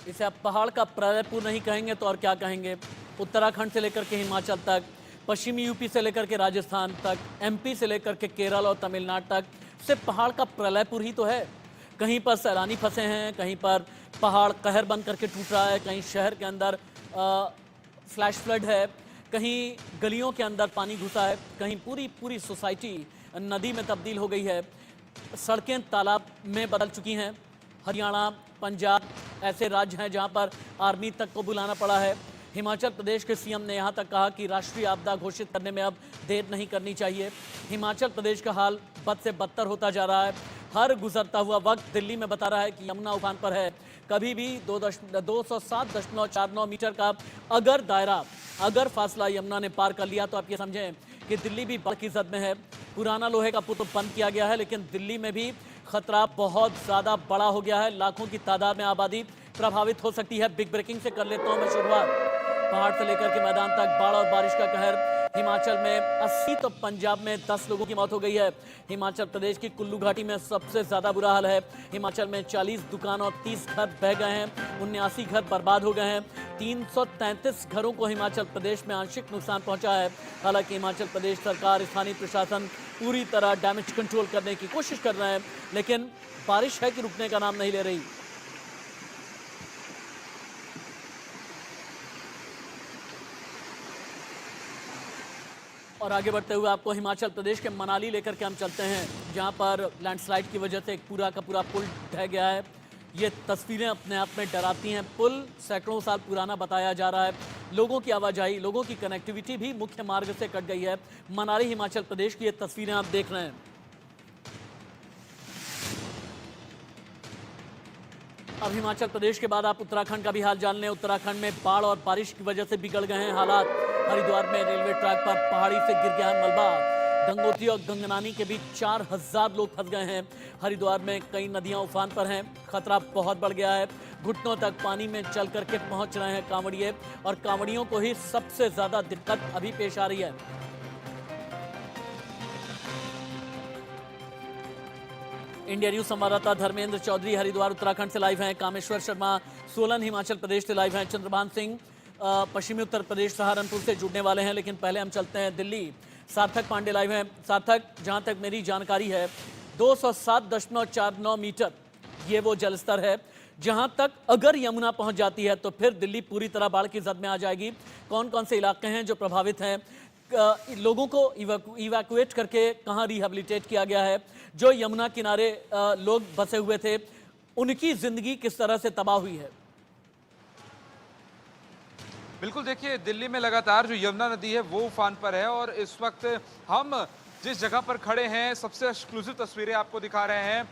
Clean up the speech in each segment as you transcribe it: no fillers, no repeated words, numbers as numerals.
इसे आप पहाड़ का प्रलयपुर नहीं कहेंगे तो और क्या कहेंगे। उत्तराखंड से लेकर के हिमाचल तक, पश्चिमी यूपी से लेकर के राजस्थान तक, एमपी से लेकर के केरल और तमिलनाडु तक, सिर्फ पहाड़ का प्रलयपुर ही तो है। कहीं पर सैलानी फंसे हैं, कहीं पर पहाड़ कहर बन करके टूट रहा है, कहीं शहर के अंदर फ्लैश फ्लड है, कहीं गलियों के अंदर पानी घुसा है, कहीं पूरी पूरी सोसाइटी नदी में तब्दील हो गई है, सड़कें तालाब में बदल चुकी हैं। हरियाणा, पंजाब ऐसे राज्य हैं जहां पर आर्मी तक को बुलाना पड़ा है। हिमाचल प्रदेश के सीएम ने यहां तक कहा कि राष्ट्रीय आपदा घोषित करने में अब देर नहीं करनी चाहिए। हिमाचल प्रदेश का हाल बद से बदतर होता जा रहा है। हर गुजरता हुआ वक्त दिल्ली में बता रहा है कि यमुना उफान पर है। कभी भी 207.49 मीटर का अगर फासला यमुना ने पार कर लिया तो आप ये समझें कि दिल्ली भी बाढ़ की जद में है। पुराना लोहे का पुल तो बंद किया गया है, लेकिन दिल्ली में भी खतरा बहुत ज़्यादा बड़ा हो गया है। लाखों की तादाद में आबादी प्रभावित हो सकती है। बिग ब्रेकिंग से कर लेता हूँ मैं शुरुआत। पहाड़ से लेकर के मैदान तक बाढ़ और बारिश का कहर। हिमाचल में 80 तो पंजाब में 10 लोगों की मौत हो गई है। हिमाचल प्रदेश की कुल्लू घाटी में सबसे ज़्यादा बुरा हाल है। हिमाचल में 40 दुकान और 30 घर बह गए हैं, 79 घर बर्बाद हो गए हैं। 333 घरों को हिमाचल प्रदेश में आंशिक नुकसान पहुंचा है। हालांकि हिमाचल प्रदेश सरकार, स्थानीय प्रशासन पूरी तरह डैमेज कंट्रोल करने की कोशिश कर रहे हैं, लेकिन बारिश है कि रुकने का नाम नहीं ले रही। और आगे बढ़ते हुए आपको हिमाचल प्रदेश के मनाली लेकर के हम चलते हैं, जहां पर लैंडस्लाइड की वजह से एक पूरा का पूरा पुल ढह गया है। ये तस्वीरें अपने आप में डराती हैं। पुल सैकड़ों साल पुराना बताया जा रहा है। लोगों की आवाजाही, लोगों की कनेक्टिविटी भी मुख्य मार्ग से कट गई है। मनाली हिमाचल प्रदेश की ये तस्वीरें आप देख रहे हैं। अब हिमाचल प्रदेश के बाद आप उत्तराखंड का भी हाल जान लें। उत्तराखंड में बाढ़ और बारिश की वजह से बिगड़ गए हैं हालात। हरिद्वार में रेलवे ट्रैक पर पहाड़ी से गिर गया है मलबा। गंगोत्री और गंगनानी के बीच 4000 लोग फंस गए हैं। हरिद्वार में कई नदियां उफान पर हैं। खतरा बहुत बढ़ गया है। घुटनों तक पानी में चल करके पहुंच रहे हैं कांवड़िए, और कांवड़ियों को ही सबसे ज्यादा दिक्कत अभी पेश आ रही है। इंडिया न्यूज संवाददाता धर्मेंद्र चौधरी हरिद्वार उत्तराखंड से लाइव हैं। कामेश्वर शर्मा सोलन हिमाचल प्रदेश से लाइव हैं। चंद्रभान सिंह पश्चिमी उत्तर प्रदेश सहारनपुर से जुड़ने वाले हैं, लेकिन पहले हम चलते हैं दिल्ली। सार्थक पांडे लाइव हैं। सार्थक, जहां तक मेरी जानकारी है 207.49 मीटर ये वो जलस्तर है जहां तक अगर यमुना पहुंच जाती है तो फिर दिल्ली पूरी तरह बाढ़ की जद में आ जाएगी। कौन कौन से इलाके हैं जो प्रभावित हैं, लोगों को इवैक्यूएट करके कहां रिहेबिलिटेट किया गया है, जो यमुना किनारे लोग बसे हुए थे उनकी जिंदगी किस तरह से तबाह हुई है? बिल्कुल, देखिए दिल्ली में लगातार जो यमुना नदी है वो उफान पर है, और इस वक्त हम जिस जगह पर खड़े हैं सबसे एक्सक्लूसिव तस्वीरें आपको दिखा रहे हैं।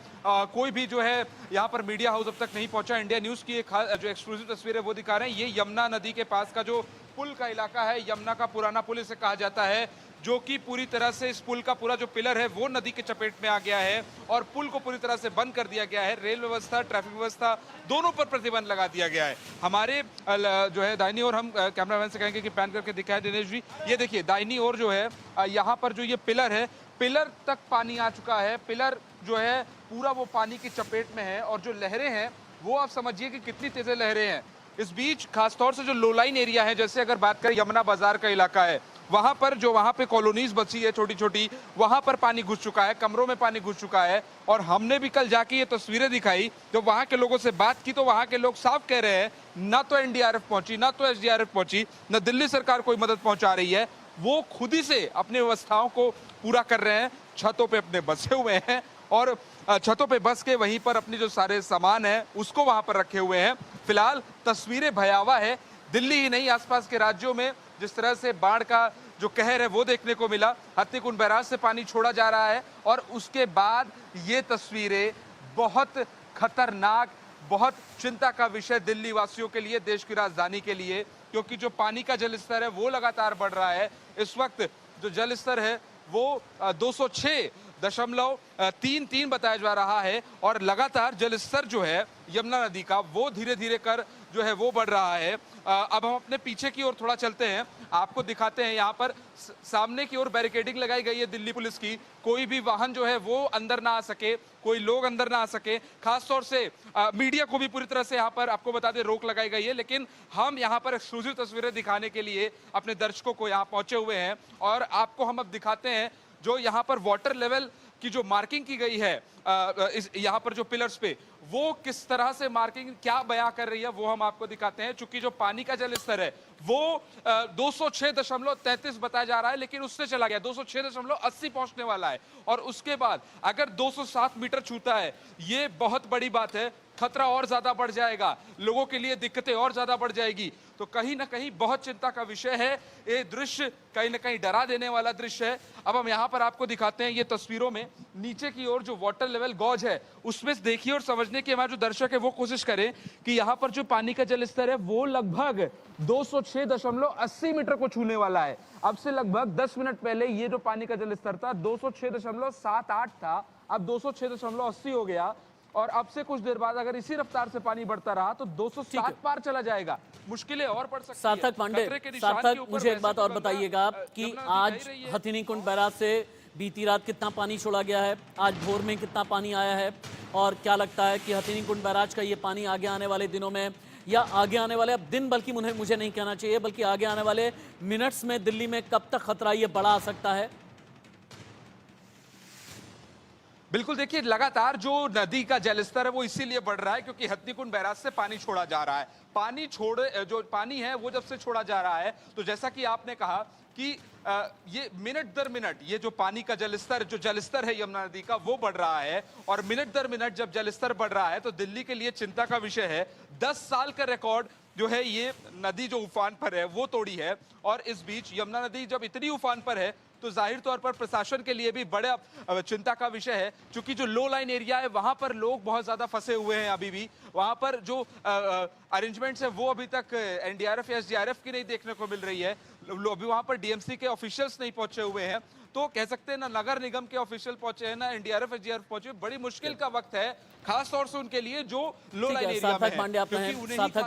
कोई भी जो है यहाँ पर मीडिया हाउस अब तक नहीं पहुंचा। इंडिया न्यूज़ की एक जो एक्सक्लूसिव तस्वीर है वो दिखा रहे हैं। ये यमुना नदी के पास का जो पुल का इलाका है, यमुना का पुराना पुल इसे कहा जाता है, जो कि पूरी तरह से इस पुल का पूरा जो पिलर है वो नदी के चपेट में आ गया है और पुल को पूरी तरह से बंद कर दिया गया है। रेल व्यवस्था, ट्रैफिक व्यवस्था दोनों पर प्रतिबंध लगा दिया गया है। हमारे जो है दाहिनी ओर, हम कैमरामैन से कहेंगे कि पैन करके दिखाएं दिनेश जी। ये देखिए दाहिनी ओर जो है यहाँ पर जो ये पिलर है, पिलर तक पानी आ चुका है। पिलर जो है पूरा वो पानी की चपेट में है, और जो लहरें हैं वो आप समझिए कि कितनी तेज लहरें हैं। इस बीच खासतौर से जो लो लाइन एरिया है, जैसे अगर बात करें यमुना बाजार का इलाका है, वहां पर जो वहां पे कॉलोनीज बची है छोटी छोटी, वहां पर पानी घुस चुका है, कमरों में पानी घुस चुका है। और हमने भी कल जाके ये तस्वीरें दिखाई, तो वहां के लोगों से बात की तो वहां के लोग साफ कह रहे हैं ना तो एनडीआरएफ पहुंची, ना तो एसडीआरएफ पहुंची, ना दिल्ली सरकार कोई मदद पहुंचा रही है। वो खुद ही से अपनी व्यवस्थाओं को पूरा कर रहे हैं। छतों पे अपने बसे हुए हैं, और छतों पे बस के वहीं पर अपनी जो सारे सामान है उसको वहां पर रखे हुए हैं। फिलहाल तस्वीरें भयावह है। दिल्ली ही नहीं, आसपास के राज्यों में जिस तरह से बाढ़ का जो कहर है वो देखने को मिला। हथनीकुंड बैराज से पानी छोड़ा जा रहा है, और उसके बाद ये तस्वीरें बहुत खतरनाक, बहुत चिंता का विषय दिल्ली वासियों के लिए, देश की राजधानी के लिए, क्योंकि जो पानी का जलस्तर है वो लगातार बढ़ रहा है। इस वक्त जो जलस्तर है वो 206.33 बताया जा रहा है, और लगातार जलस्तर जो है यमुना नदी का, वो धीरे धीरे कर जो है वो बढ़ रहा है। अब हम अपने पीछे की ओर थोड़ा चलते हैं, आपको दिखाते हैं। यहाँ पर सामने की ओर बैरिकेडिंग लगाई गई है दिल्ली पुलिस की, कोई भी वाहन जो है वो अंदर ना आ सके, कोई लोग अंदर ना आ सके। खासतौर से मीडिया को भी पूरी तरह से यहाँ पर आपको बता दें रोक लगाई गई है। लेकिन हम यहाँ पर एक्सक्लूसिव तस्वीरें दिखाने के लिए अपने दर्शकों को यहाँ पहुंचे हुए हैं और आपको हम अब दिखाते हैं जो यहाँ पर वाटर लेवल की जो मार्किंग की गई है इस यहाँ पर जो पिलर्स पे, वो किस तरह से मार्किंग क्या बयां कर रही है वो हम आपको दिखाते हैं। चूंकि जो पानी का जल स्तर है वो 206.33 बताया जा रहा है, लेकिन उससे चला गया 206.80 पहुंचने वाला है। और उसके बाद अगर 207 मीटर छूता है, ये बहुत बड़ी बात है। खतरा और ज्यादा बढ़ जाएगा, लोगों के लिए दिक्कतें और ज्यादा बढ़ जाएगी। तो कहीं ना कहीं बहुत चिंता का विषय है ये दृश्य, कहीं ना कहीं डरा देने वाला दृश्य है। अब हम यहाँ पर आपको दिखाते हैं ये तस्वीरों में नीचे की ओर जो वाटर लेवल गॉज है उसमें देखिए और समझने की हमारे जो दर्शक है वो कोशिश करें कि यहाँ पर जो पानी का जल स्तर है वो लगभग 206.80 मीटर को छूने वाला है। अब से लगभग 10 मिनट पहले ये जो पानी का जल स्तर था 206.78 था, अब 206.80 हो गया। और अब से कुछ देर बाद अगर इसी रफ्तार से पानी बढ़ता रहा तो 207 पार चला जाएगा, मुश्किलें और बढ़ सकती है। सार्थक पांडे, सार्थक मुझे एक बात और बताइएगा कि आज हथिनी कुंड बैराज से बीती रात कितना पानी छोड़ा गया है, आज भोर में कितना पानी आया है, और क्या लगता है कि हथिनी कुंड बैराज का ये पानी आगे आने वाले दिनों में या आगे आने वाले, अब दिन बल्कि मुझे नहीं कहना चाहिए, बल्कि आगे आने वाले मिनट्स में दिल्ली में कब तक खतरा ये बढ़ा आ सकता है? बिल्कुल, देखिए लगातार जो नदी का जलस्तर है वो इसीलिए बढ़ रहा है क्योंकि हथिनी कुंड बैराज से पानी छोड़ा जा रहा है। जो पानी है वो जब से छोड़ा जा रहा है तो जैसा कि आपने कहा कि ये मिनट दर मिनट ये जो पानी का जलस्तर है यमुना नदी का वो बढ़ रहा है। और मिनट दर मिनट जब जलस्तर बढ़ रहा है तो दिल्ली के लिए चिंता का विषय है। 10 साल का रिकॉर्ड जो है ये नदी जो उफान पर है वो तोड़ी है। और इस बीच यमुना नदी जब इतनी उफान पर है तो जाहिर तौर पर प्रशासन के लिए भी बड़ा चिंता का विषय है, क्योंकि जो लो लाइन एरिया है वहां पर लोग बहुत ज्यादा फंसे हुए हैं। अभी भी वहां पर जो अरेंजमेंट्स है वो अभी तक एनडीआरएफ या एसडीआरएफ की नहीं देखने को मिल रही है। अभी वहां पर डीएमसी के ऑफिशियल्स नहीं पहुंचे हुए हैं, तो कह सकते हैं ना नगर निगम के ऑफिशियल पहुंचे हैं ना एनडीआरएफ एसडीआरएफ पहुंचे। बड़ी मुश्किल का वक्त है खास तौर से उनके लिए जो लो लाइन एरिया में है। सार्थक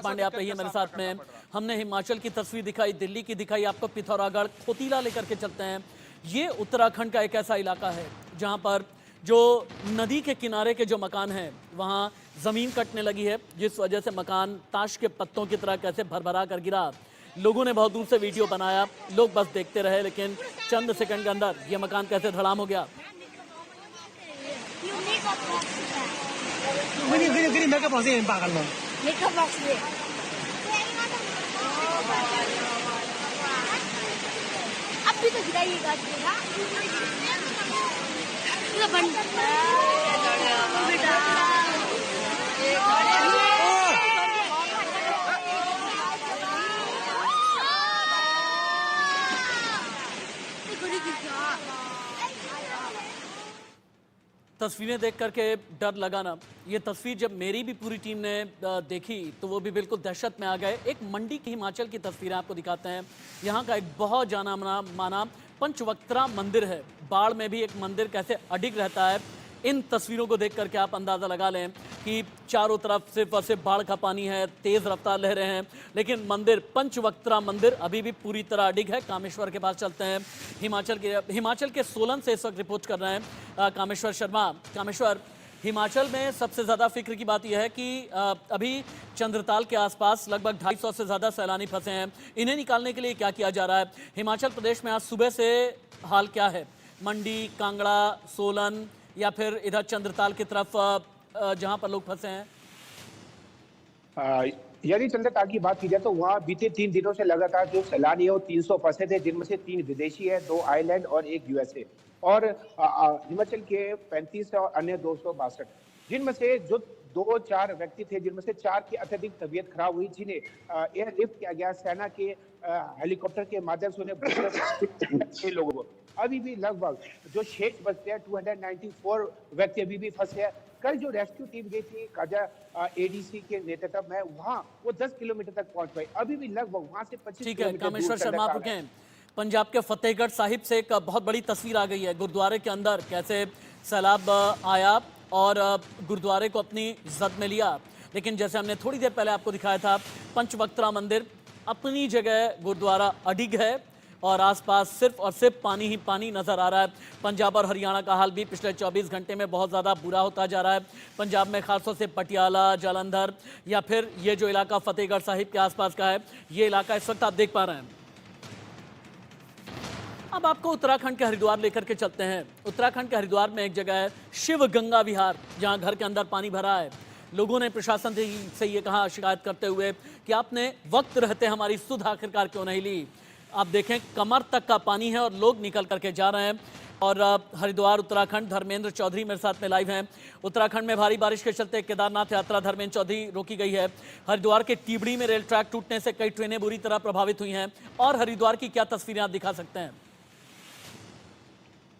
पांडे आप रहिए मेरे साथ में। हमने हिमाचल की तस्वीर दिखाई, दिल्ली की दिखाई, आपको पिथौरागढ़ खोतीला लेकर के चलते हैं। ये उत्तराखंड का एक ऐसा इलाका है जहां पर जो नदी के किनारे के जो मकान हैं वहां जमीन कटने लगी है, जिस वजह से मकान ताश के पत्तों की तरह कैसे भरभरा कर गिरा। लोगों ने बहुत दूर से वीडियो बनाया, लोग बस देखते रहे, लेकिन चंद सेकंड के अंदर ये मकान कैसे धड़ाम हो गया। अभी तो गिराइएगा तस्वीरें देख करके डर लगा ना। ये तस्वीर जब मेरी भी पूरी टीम ने देखी तो वो भी बिल्कुल दहशत में आ गए। एक मंडी की हिमाचल की तस्वीरें आपको दिखाते हैं। यहाँ का एक बहुत जाना माना पंचवक्त्रा मंदिर है। बाढ़ में भी एक मंदिर कैसे अडिग रहता है, इन तस्वीरों को देख करके आप अंदाज़ा लगा लें कि चारों तरफ सिर्फ बाढ़ का पानी है, तेज़ रफ्तार लहरें हैं, लेकिन मंदिर पंचवक्त्रा मंदिर अभी भी पूरी तरह अडिग है। कामेश्वर के पास चलते हैं। हिमाचल के सोलन से इस वक्त रिपोर्ट कर रहे हैं कामेश्वर शर्मा। कामेश्वर, हिमाचल में सबसे ज़्यादा फिक्र की बात यह है कि अभी चंद्रताल के आसपास लगभग 250 से ज़्यादा सैलानी फंसे हैं। इन्हें निकालने के लिए क्या किया जा रहा है? हिमाचल प्रदेश में आज सुबह से हाल क्या है? मंडी, कांगड़ा, सोलन या फिर इधर चंद्रताल की तरफ जहां पर लोग फंसे हैं? यदि चंद्रताल की बात की जाए तो वहाँ बीते 3 दिनों से लगातार जो सैलानी है वो 300 फंसे थे, जिनमें से 3 विदेशी है, 2 आइलैंड और 1 यूएसए। और हिमाचल के 35 और अन्य 262, जिनमें से जो 2-4 व्यक्ति थे, जिनमें से 4 की अत्यधिक तबीयत खराब हुई, जिन्हें एयरलिफ्ट किया गया सेना के हेलीकॉप्टर के माध्यम से उन्हें लोगों को। अभी भी लगभग जो शेष बचते हैं 294 व्यक्ति अभी भी फंसे हैं। कल जो रेस्क्यू टीम गई थी काजा एडीसी के नेतृत्व में, वहां वो 10 किलोमीटर तक पहुंच पाई। अभी भी लगभग वहां से 25 किलोमीटर। कामेश्वर शर्मा रुके। पंजाब के फतेहगढ़ साहिब से एक बहुत बड़ी तस्वीर आ गई है। गुरुद्वारे के अंदर कैसे सैलाब आया और गुरुद्वारे को अपनी जद में लिया, लेकिन जैसे हमने थोड़ी देर पहले आपको दिखाया था, पंचवक्त्रा मंदिर अपनी जगह गुरुद्वारा अडिग है और आसपास सिर्फ और सिर्फ पानी ही पानी नजर आ रहा है। पंजाब और हरियाणा का हाल भी पिछले 24 घंटे में बहुत ज़्यादा बुरा होता जा रहा है। पंजाब में खासतौर से पटियाला, जालंधर या फिर ये जो इलाका फतेहगढ़ साहिब के आसपास का है, ये इलाका इस वक्त आप देख पा रहे हैं। अब आपको उत्तराखंड के हरिद्वार लेकर के चलते हैं। उत्तराखंड के हरिद्वार में एक जगह है शिव गंगा विहार, जहां घर के अंदर पानी भरा है। लोगों ने प्रशासन से ये कहा, शिकायत करते हुए कि आपने वक्त रहते हमारी सुध आखिरकार क्यों नहीं ली। आप देखें कमर तक का पानी है और लोग निकल करके जा रहे हैं। और हरिद्वार उत्तराखंड, धर्मेंद्र चौधरी मेरे साथ में लाइव हैं। उत्तराखंड में भारी बारिश के चलते केदारनाथ यात्रा धर्मेंद्र चौधरी रोकी गई है। हरिद्वार के टिबड़ी में रेल ट्रैक टूटने से कई ट्रेनें बुरी तरह प्रभावित हुई हैं। और हरिद्वार की क्या तस्वीरें आप दिखा सकते हैं?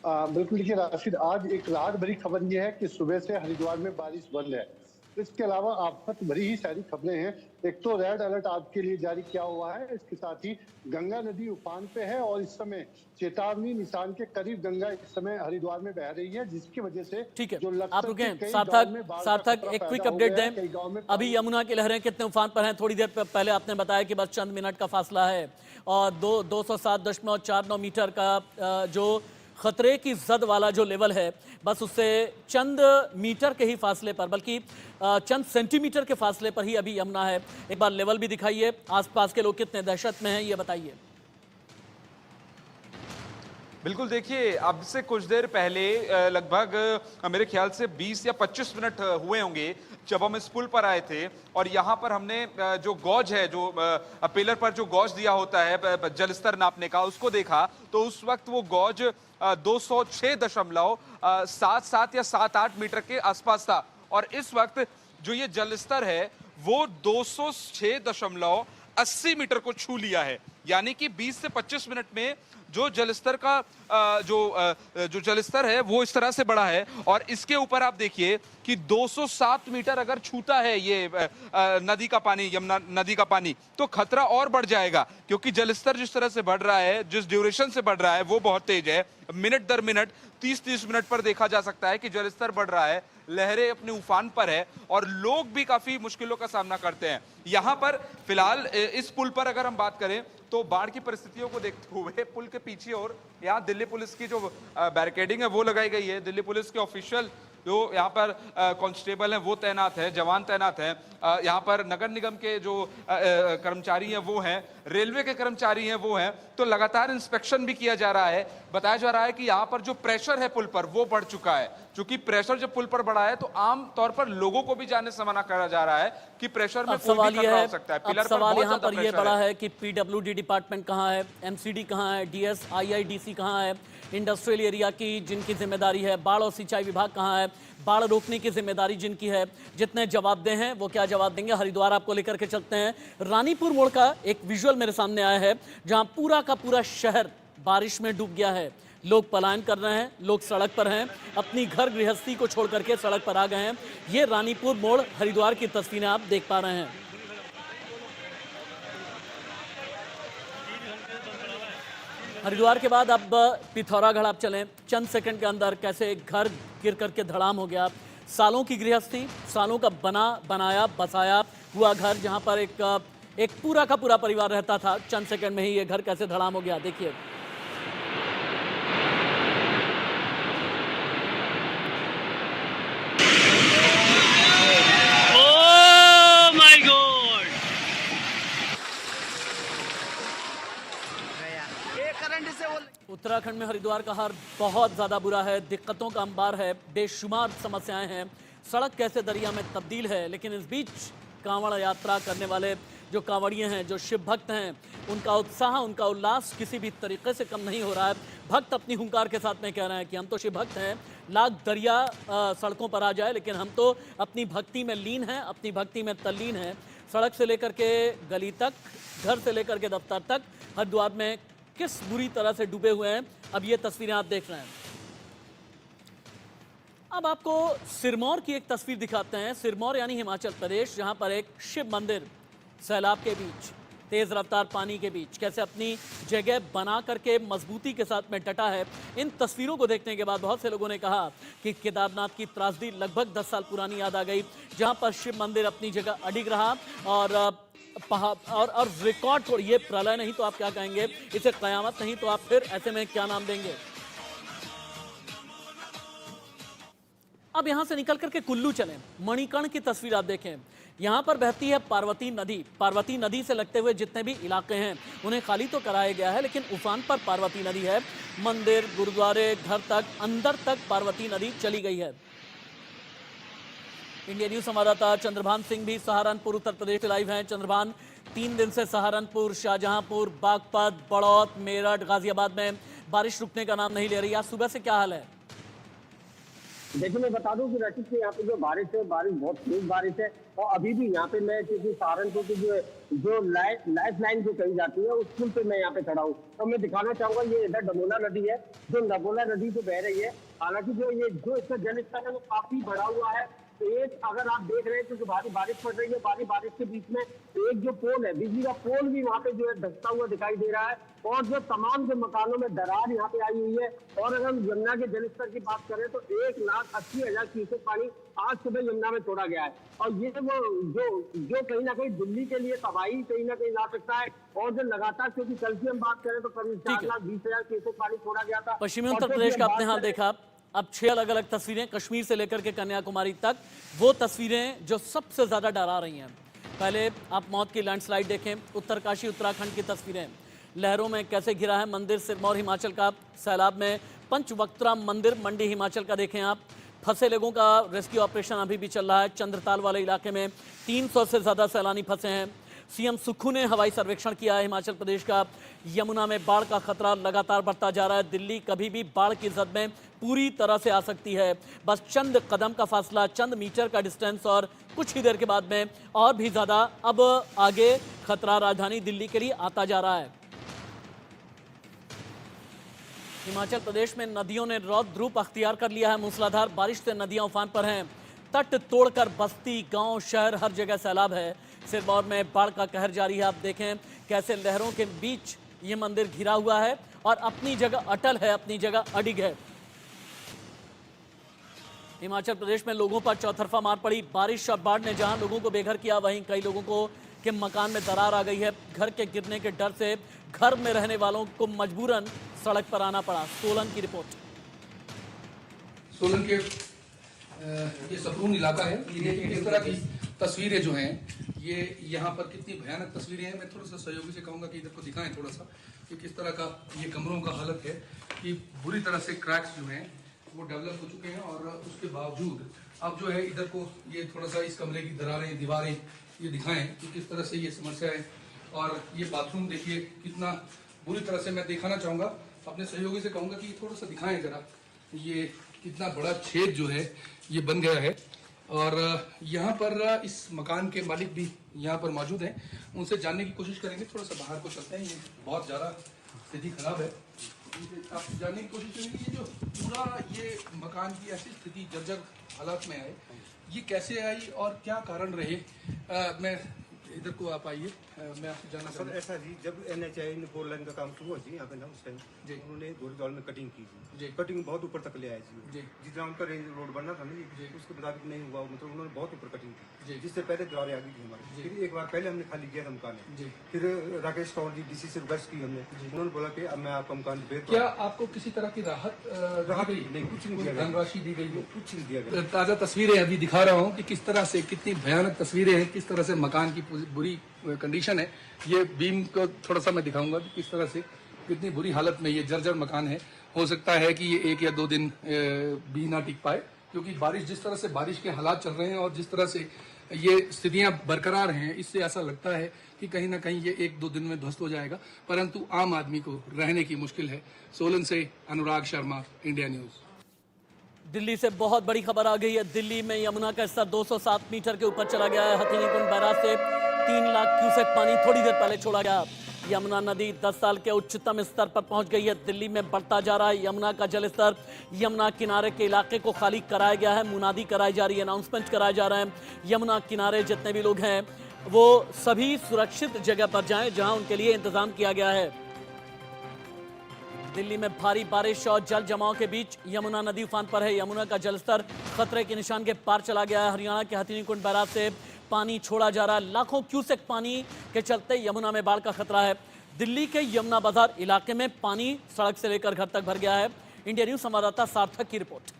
बिल्कुल, देखिए राशिद, आज एक राहत भरी खबर यह है कि सुबह से हरिद्वार में बारिश बंद है। इसके अलावा आफत भरी ही सारी खबरें हैं। एक तो रेड अलर्ट आपके लिए जारी किया हुआ है, इसके साथ ही गंगा नदी उफान पे है और इस समय चेतावनी निशान के करीब गंगा इस समय हरिद्वार में बह रही है, जिसकी वजह से ठीक है, जो आप रुकें। सार्थक एक क्विक अपडेट दें। अभी यमुना की लहरें कितने उफान पर हैं? थोड़ी देर पहले आपने बताया कि बस चंद मिनट का फासला है और 207.49 मीटर का जो खतरे की जद वाला जो लेवल है, बस उससे चंद मीटर के ही फासले पर, बल्कि चंद सेंटीमीटर के फासले पर ही अभी यमुना है। एक बार लेवल भी दिखाइए, आसपास के लोग कितने दहशत में हैं ये बताइए। बिल्कुल, देखिए अब से कुछ देर पहले लगभग मेरे ख्याल से 20 या 25 मिनट हुए होंगे जब हम इस पुल पर आए थे और यहाँ पर हमने जो गॉज है, जो पिलर पर जो गॉज दिया होता है जल स्तर नापने का, उसको देखा तो उस वक्त वो गॉज 206.77 या 78 मीटर के आसपास था और इस वक्त जो ये जल स्तर है वो 206.80 मीटर को छू लिया है। यानी कि 20 से 25 मिनट में जो जलस्तर का जो जलस्तर है वो इस तरह से बढ़ा है और इसके ऊपर आप देखिए कि 207 मीटर अगर छूता है ये नदी का पानी, यमुना नदी का पानी, तो खतरा और बढ़ जाएगा क्योंकि जलस्तर जिस तरह से बढ़ रहा है, जिस ड्यूरेशन से बढ़ रहा है वो बहुत तेज है। मिनट दर मिनट 30-30 मिनट पर देखा जा सकता है कि जलस्तर बढ़ रहा है, लहरें अपने उफान पर है और लोग भी काफी मुश्किलों का सामना करते हैं। यहाँ पर फिलहाल इस पुल पर अगर हम बात करें तो बाढ़ की परिस्थितियों को देखते हुए पुल के पीछे और यहाँ दिल्ली पुलिस की जो बैरिकेडिंग है वो लगाई गई है। दिल्ली पुलिस के ऑफिशियल जो यहाँ पर कांस्टेबल हैं वो तैनात है, जवान तैनात हैं। यहाँ पर नगर निगम के जो कर्मचारी हैं वो हैं, रेलवे के कर्मचारी हैं वो हैं। तो लगातार इंस्पेक्शन भी किया जा रहा है। बताया जा रहा है कि यहाँ पर जो प्रेशर है पुल पर वो बढ़ चुका है। चूंकि प्रेशर जब पुल पर बढ़ा है तो आम तौर पर लोगों को भी जाने से मना करा जा रहा है कि प्रेशर में कोई भी खतरा हो सकता है। पिलर पर सवाल यहाँ पर ये बड़ा है है कि पीडब्ल्यूडी डिपार्टमेंट कहाँ है, एमसीडी कहाँ है, डीएसआईआईडीसी कहाँ है, इंडस्ट्रियल एरिया की जिनकी जिम्मेदारी है, बाढ़ और सिंचाई विभाग कहाँ है, बाढ़ रोकने की जिम्मेदारी जिनकी है। जितने जवाबदेह हैं वो क्या जवाब देंगे। हरिद्वार आपको लेकर के चलते हैं। रानीपुर मोड़ का एक विजुअल मेरे सामने आया है जहां पूरा का पूरा शहर बारिश में डूब गया है। लोग पलायन कर रहे हैं, लोग सड़क पर हैं, अपनी घर गृहस्थी को छोड़ करके सड़क पर आ गए हैं। ये रानीपुर मोड़ हरिद्वार की तस्वीरें आप देख पा रहे हैं। हरिद्वार के बाद अब पिथौरागढ़ आप चलें। चंद सेकंड के अंदर कैसे घर गिर करके धड़ाम हो गया। सालों की गृहस्थी, सालों का बनाया बसाया हुआ घर, जहां पर एक पूरा का पूरा परिवार रहता था, चंद सेकंड में ही ये घर कैसे धड़ाम हो गया। देखिए उत्तराखंड में हरिद्वार का हाल बहुत ज़्यादा बुरा है। दिक्कतों का अंबार है, बेशुमार समस्याएं हैं। सड़क कैसे दरिया में तब्दील है, लेकिन इस बीच कांवड़ यात्रा करने वाले जो कांवड़िए हैं, जो शिव भक्त हैं, उनका उत्साह, उनका उल्लास किसी भी तरीके से कम नहीं हो रहा है। भक्त अपनी हुंकार के साथ में कह रहे हैं कि हम तो शिव भक्त हैं, लाख दरिया सड़कों पर आ जाए लेकिन हम तो अपनी भक्ति में लीन हैं, अपनी भक्ति में तल्लीन हैं। सड़क से लेकर के गली तक, घर से लेकर के दफ्तर तक, हरिद्वार में किस बुरी तरह से डूबे हुए हैं, अब ये तस्वीरें आप देख रहे हैं। अब आपको सिरमौर की एक तस्वीर दिखाते हैं। सिरमौर यानी हिमाचल प्रदेश, जहां पर एक शिव मंदिर सैलाब के बीच तेज रफ्तार पानी के बीच कैसे अपनी जगह बना करके मजबूती के साथ में डटा है। इन तस्वीरों को देखने के बाद बहुत से लोगों ने कहा कि केदारनाथ की त्रासदी लगभग 10 साल पुरानी याद आ गई, जहां पर शिव मंदिर अपनी जगह अडिग रहा और और रिकॉर्ड तोड़। ये प्रलय नहीं तो आप क्या कहेंगे, इसे कयामत नहीं तो आप फिर ऐसे में क्या नाम देंगे। अब यहां से निकल करके कुल्लू चलें, मणिकर्ण की तस्वीर आप देखें। यहां पर बहती है पार्वती नदी। पार्वती नदी से लगते हुए जितने भी इलाके हैं उन्हें खाली तो कराया गया है, लेकिन उफान पर पार्वती नदी है। मंदिर, गुरुद्वारे, घर तक, अंदर तक पार्वती नदी चली गई है। इंडिया न्यूज संवाददाता चंद्रभान सिंह भी सहारनपुर उत्तर प्रदेश से लाइव हैं। चंद्रभान, 3 दिन से सहारनपुर, शाहजहांपुर, बागपत, बड़ौत, मेरठ, गाजियाबाद में बारिश रुकने का नाम नहीं ले रही। आज सुबह से क्या हाल है? देखिए, मैं बता दूं कि रचित से यहाँ पे जो बारिश है, बारिश बहुत तेज बारिश है और अभी भी यहाँ पे मैं क्योंकि सहारनपुर की जो लाइफ लाइन जो कही जाती है उस पुल पे मैं यहाँ पे खड़ा हूँ। तो मैं दिखाना चाहूंगा, ये इधर डमोला नदी है, जो डमोला नदी से बह रही है। हालांकि जो इसका जल स्तर है वो काफी बढ़ा हुआ है। तो एक अगर आप देख रहे हैं क्योंकि भारी बारिश पड़ रही है, भारी बारिश के बीच में एक जो पोल है, बिजली का पोल भी वहाँ पे जो है धंसता हुआ दिखाई दे रहा है और जो तमाम जो मकानों में दरार यहाँ पे आई हुई है। और अगर हम यमुना के जलस्तर की बात करें तो 1,80,000 क्यूसेक पानी आज सुबह यमुना में छोड़ा गया है। और ये वो जो कहीं ना कहीं दिल्ली के लिए तबाही कहीं ना कहीं ला सकता है। और जो लगातार, क्योंकि कल की हम बात करें तो करीब 4,20,000 क्यूसेक पानी छोड़ा गया था। पश्चिमी उत्तर प्रदेश का आपने हाल देखा। अब 6 अलग अलग तस्वीरें, कश्मीर से लेकर के कन्याकुमारी तक, वो तस्वीरें जो सबसे ज्यादा डरा रही हैं। पहले आप मौत की लैंडस्लाइड देखें, उत्तरकाशी उत्तराखंड की तस्वीरें, लहरों में कैसे घिरा है मंदिर। सिरमौर हिमाचल का सैलाब में, पंचवक्त्रा मंदिर मंडी हिमाचल का देखें आप। फंसे लोगों का रेस्क्यू ऑपरेशन अभी भी चल रहा है। चंद्रताल वाले इलाके में 300 से ज्यादा सैलानी फंसे हैं। सीएम सुक्खू ने हवाई सर्वेक्षण किया है हिमाचल प्रदेश का। यमुना में बाढ़ का खतरा लगातार बढ़ता जा रहा है। दिल्ली कभी भी बाढ़ की जद में पूरी तरह से आ सकती है। बस चंद कदम का फासला, चंद मीटर का डिस्टेंस और कुछ ही देर के बाद में और भी ज्यादा अब आगे खतरा राजधानी दिल्ली के लिए आता जा रहा है। हिमाचल प्रदेश में नदियों ने रौद्र रूप अख्तियार कर लिया है। मूसलाधार बारिश से नदियां उफान पर हैं। तट तोड़कर बस्ती, गांव, शहर, हर जगह सैलाब है। सिरमौर में बाढ़ का कहर जारी है। आप देखें कैसे लहरों के बीच ये मंदिर घिरा हुआ है और अपनी जगह अटल है, अपनी जगह अडिग है। हिमाचल प्रदेश में लोगों पर चौतरफा मार पड़ी। बारिश और बाढ़ ने जहां लोगों को बेघर किया, वहीं कई लोगों को के मकान में दरार आ गई है। घर के गिरने के डर से घर में रहने वालों को मजबूरन सड़क पर आना पड़ा। सोलन की रिपोर्ट। सोलन के ये सपरून इलाका है। ये इस तरह की तस्वीरें जो हैं, ये यहाँ पर कितनी भयानक तस्वीरें हैं। मैं थोड़ा सा सहयोगी से कहूँगा कि इधर को दिखाएं थोड़ा सा कि किस तरह का ये कमरों का हालत है कि बुरी तरह से क्रैक्स जो हैं वो डेवलप हो चुके हैं। और उसके बावजूद अब जो है इधर को ये थोड़ा सा इस कमरे की दरारें, दीवारें ये दिखाएं कि किस तरह से ये समस्या है। और ये बाथरूम देखिए कितना बुरी तरह से, मैं दिखाना चाहूँगा, अपने सहयोगी से कहूँगा कि थोड़ा सा दिखाएं जरा, ये कितना बड़ा छेद जो है ये बन गया है। और यहाँ पर इस मकान के मालिक भी यहाँ पर मौजूद हैं, उनसे जानने की कोशिश करेंगे। थोड़ा सा बाहर को चलते हैं, ये बहुत ज़्यादा स्थिति खराब है। आप जानने की कोशिश करेंगे ये जो पूरा ये मकान की ऐसी स्थिति जर्जर हालात में आए, ये कैसे आई और क्या कारण रहे। मैं इधर को आप आइए, मैं आपसे जानना सर ऐसा जी, जब NHAI ने 4 लाइन का काम शुरू हुआ जी यहाँ पे ना, उस टाइम जी उन्होंने गोरीदौल में कटिंग की जी। कटिंग बहुत ऊपर तक ले आए जी। जितना उनका रेंज रोड बनना था ना जी। उसके मुताबिक नहीं हुआ, मतलब उन्होंने बहुत ऊपर कटिंग जी। की, जिससे पहले दीवारें आ गई थी हमारी। जी। फिर एक बार पहले हमने खाली किया था मकान, जी। फिर राकेश कंवर जी DC से रिक्वेस्ट की हमने, उन्होंने बोला कि अब मैं आपका मकान रिपेयर क्या आपको किसी तरह की राहत नहीं, कुछ नहीं दिया गया, धनराशि दी गई है? कुछ नहीं दिया गया। ताज़ा तस्वीरें अभी दिखा रहा हूँ कि किस तरह से, कितनी भयानक तस्वीरें हैं, किस तरह से मकान की बुरी कंडीशन है। ये बीम को थोड़ा सा मैं दिखाऊंगा कि किस तरह से कितनी बुरी हालत में ये जर्जर मकान है। हो सकता है कि ये 1 या 2 दिन भी ना टिक पाए, क्योंकि बारिश, जिस तरह से बारिश के हालात चल रहे हैं और जिस तरह से ये स्थितियां बरकरार हैं, इससे ऐसा लगता है कि कहीं ना कहीं ये 1-2 दिन में ध्वस्त हो जाएगा। परंतु आम आदमी को रहने की मुश्किल है। सोलन से अनुराग शर्मा, इंडिया न्यूज। दिल्ली से बहुत बड़ी खबर आ गई है। दिल्ली में यमुना का स्तर 207 मीटर के ऊपर चला गया है। हथिनी कुंड बैराज से 3 लाख क्यूसेक पानी थोड़ी देर पहले छोड़ा गया। यमुना नदी 10 साल के उच्चतम स्तर पर पहुंच गई है। दिल्ली में बढ़ता जा रहा है यमुना का जलस्तर। यमुना किनारे के इलाके को खाली कराया गया है। मुनादी कराई जा रही है, अनाउंसमेंट कराए जा रहे हैं। यमुना किनारे जितने भी लोग हैं वो सभी सुरक्षित जगह पर जाएं जहां उनके लिए इंतजाम किया गया है। दिल्ली में भारी बारिश और जल जमाव के बीच यमुना नदी उफान पर है। यमुना का जलस्तर खतरे के निशान के पार चला गया है। हरियाणा के हथनीकुंड बैराज से पानी छोड़ा जा रहा है। लाखों क्यूसेक पानी के चलते यमुना में बाढ़ का खतरा है। दिल्ली के यमुना बाजार इलाके में पानी सड़क से लेकर घर तक भर गया है। इंडिया न्यूज संवाददाता सार्थक की रिपोर्ट।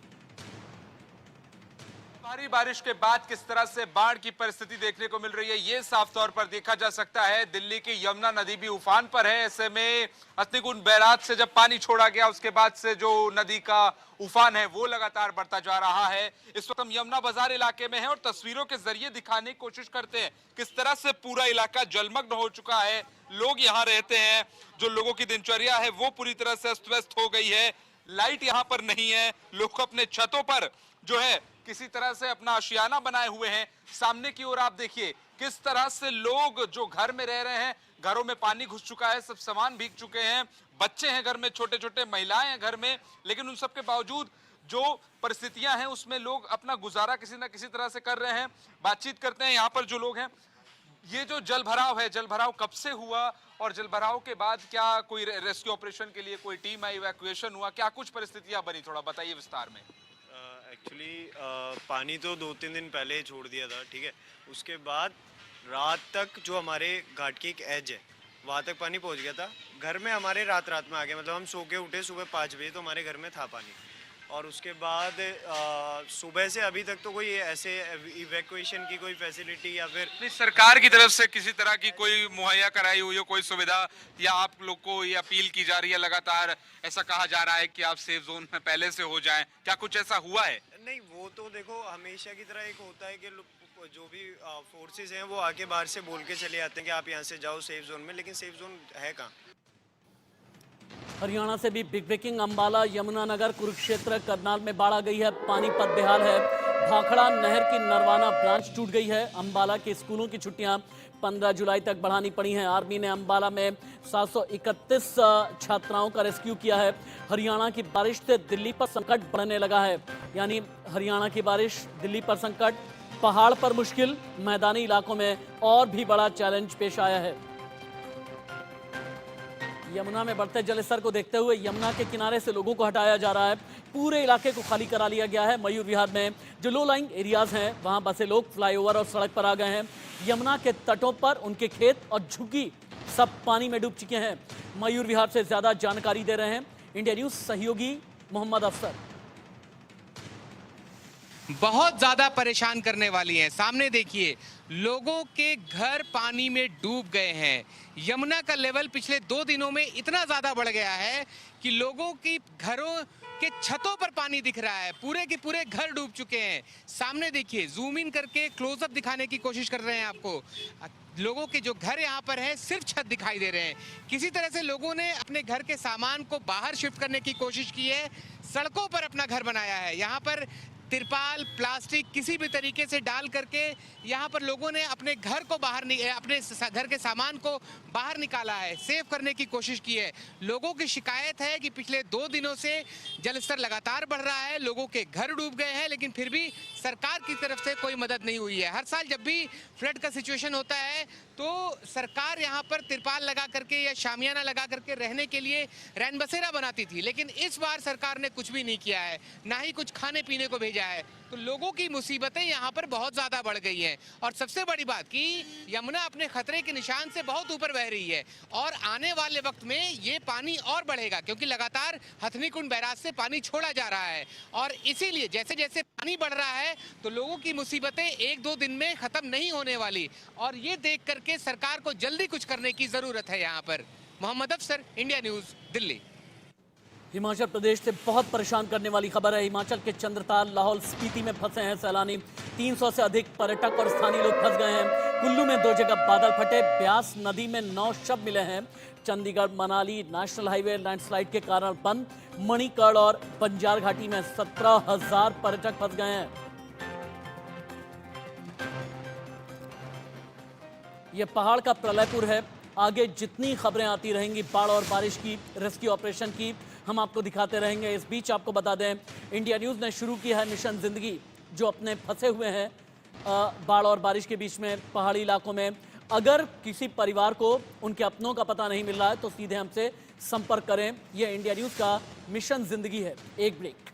भारी बारिश के बाद किस तरह से बाढ़ की परिस्थिति देखने को मिल रही है, ये साफ तौर पर देखा जा सकता है। दिल्ली की यमुना नदी भी उफान पर है। ऐसे में हथनीकुंड बैराज से जब पानी छोड़ा गया उसके बाद से जो नदी का उफान है वो लगातार बढ़ता जा रहा है। इस वक्त हम यमुना बाजार इलाके में हैं और तस्वीरों के जरिए दिखाने की कोशिश करते हैं किस तरह से पूरा इलाका जलमग्न हो चुका है। लोग यहाँ रहते हैं, जो लोगों की दिनचर्या है वो पूरी तरह से अस्त व्यस्त हो गई है। लाइट यहाँ पर नहीं है। लोग अपने छतों पर जो है किसी तरह से अपना आशियाना बनाए हुए हैं। सामने की ओर आप देखिए किस तरह से लोग जो घर में रह रहे हैं, घरों में पानी घुस चुका है, सब सामान भीग चुके हैं। बच्चे हैं घर में, छोटे छोटे महिलाएं हैं घर में, लेकिन उन सब के बावजूद जो परिस्थितियां हैं उसमें लोग अपना गुजारा किसी न किसी तरह से कर रहे हैं। बातचीत करते हैं यहाँ पर जो लोग हैं। ये जो जल भराव है, जल भराव कब से हुआ और जल भराव के बाद क्या कोई रेस्क्यू ऑपरेशन के लिए कोई टीम आई, इवैक्यूएशन हुआ, क्या कुछ परिस्थितियां बनी, थोड़ा बताइए विस्तार में। एक्चुअली पानी तो 2-3 दिन पहले ही छोड़ दिया था, ठीक है। उसके बाद रात तक जो हमारे घाट की एक एज है वहाँ तक पानी पहुँच गया था। घर में हमारे रात में आ गया, मतलब हम सो के उठे सुबह 5 बजे तो हमारे घर में था पानी। और उसके बाद सुबह से अभी तक तो कोई ऐसे इवैक्यूएशन की कोई फैसिलिटी या फिर नहीं, सरकार की तरफ से किसी तरह की कोई मुहैया कराई हुई हो कोई सुविधा, या आप लोग को ये अपील की जा रही है लगातार, ऐसा कहा जा रहा है कि आप सेफ जोन में पहले से हो जाएं, क्या कुछ ऐसा हुआ है? नहीं, वो तो देखो हमेशा की तरह एक होता है कि जो भी फोर्सेस हैं वो आके बाहर से बोल के चले आते हैं कि आप यहाँ से जाओ सेफ जोन में, लेकिन सेफ जोन है कहाँ। हरियाणा से भी बिग ब्रेकिंग। अंबाला, यमुनानगर, कुरुक्षेत्र, करनाल में बाढ़ आ गई है। पानीपत बेहाल है। भाखड़ा नहर की नरवाना ब्रांच टूट गई है। अंबाला के स्कूलों की छुट्टियां 15 जुलाई तक बढ़ानी पड़ी हैं। आर्मी ने अंबाला में 731 छात्राओं का रेस्क्यू किया है। हरियाणा की बारिश से दिल्ली पर संकट बढ़ने लगा है, यानी हरियाणा की बारिश, दिल्ली पर संकट, पहाड़ पर मुश्किल, मैदानी इलाकों में और भी बड़ा चैलेंज पेश आया है। यमुना में बढ़ते जलस्तर को देखते हुए यमुना के किनारे से लोगों को हटाया जा रहा है। पूरे इलाके को खाली करा लिया गया है। मयूर विहार में जो लो लाइंग एरियाज हैं वहां बसे लोग फ्लाईओवर और सड़क पर आ गए हैं। यमुना के तटों पर उनके खेत और झुग्गी सब पानी में डूब चुके हैं। मयूर विहार से ज्यादा जानकारी दे रहे हैं इंडिया न्यूज सहयोगी मोहम्मद अफसर। बहुत ज्यादा परेशान करने वाली हैं। सामने देखिए, लोगों के घर पानी में डूब गए हैं। यमुना का लेवल पिछले 2 दिनों में इतना ज्यादा बढ़ गया है कि लोगों की घरों के छतों पर पानी दिख रहा है। पूरे के पूरे घर डूब चुके हैं। सामने देखिए, जूम इन करके क्लोजअप दिखाने की कोशिश कर रहे हैं आपको। लोगों के जो घर यहाँ पर है सिर्फ छत दिखाई दे रहे हैं। किसी तरह से लोगों ने अपने घर के सामान को बाहर शिफ्ट करने की कोशिश की है। सड़कों पर अपना घर बनाया है। यहाँ पर तिरपाल, प्लास्टिक किसी भी तरीके से डाल करके यहाँ पर लोगों ने अपने घर को बाहर अपने घर के सामान को बाहर निकाला है, सेव करने की कोशिश की है। लोगों की शिकायत है कि पिछले 2 दिनों से जलस्तर लगातार बढ़ रहा है, लोगों के घर डूब गए हैं, लेकिन फिर भी सरकार की तरफ से कोई मदद नहीं हुई है। हर साल जब भी फ्लड का सिचुएशन होता है तो सरकार यहाँ पर तिरपाल लगा करके या शामियाना लगा करके रहने के लिए रैन बसेरा बनाती थी, लेकिन इस बार सरकार ने कुछ भी नहीं किया है, ना ही कुछ खाने पीने को भेजा है। तो लोगों की मुसीबतें यहाँ पर बहुत ज्यादा बढ़ गई हैं। और सबसे बड़ी बात कि यमुना अपने खतरे के निशान से बहुत ऊपर बह रही है और आने वाले वक्त में ये पानी और बढ़ेगा, क्योंकि लगातार हथनीकुंड बैराज से पानी छोड़ा जा रहा है। और इसीलिए जैसे जैसे पानी बढ़ रहा है तो लोगों की मुसीबतें 1-2 दिन में खत्म नहीं होने वाली, और ये देख करके सरकार को जल्दी कुछ करने की जरूरत है। यहाँ पर मोहम्मद अफसर, इंडिया न्यूज, दिल्ली। हिमाचल प्रदेश से बहुत परेशान करने वाली खबर है। हिमाचल के चंद्रताल, लाहौल स्पीति में फंसे हैं सैलानी। 300 से अधिक पर्यटक और स्थानीय लोग फंस गए हैं। कुल्लू में 2 जगह बादल फटे। ब्यास नदी में 9 शव मिले हैं। Chandigarh Manali national highway landslide के कारण बंद। मणिकर्ण और बंजार घाटी में 17,000 पर्यटक फंस गए हैं। ये पहाड़ का प्रलयपुर है। आगे जितनी खबरें आती रहेंगी बाढ़ और बारिश की, रेस्क्यू ऑपरेशन की, हम आपको दिखाते रहेंगे। इस बीच आपको बता दें, इंडिया न्यूज ने शुरू की है मिशन जिंदगी, जो अपने फंसे हुए हैं बाढ़ और बारिश के बीच में पहाड़ी इलाकों में। अगर किसी परिवार को उनके अपनों का पता नहीं मिल रहा है तो सीधे हमसे संपर्क करें। यह इंडिया न्यूज़ का मिशन जिंदगी है। एक ब्रेक।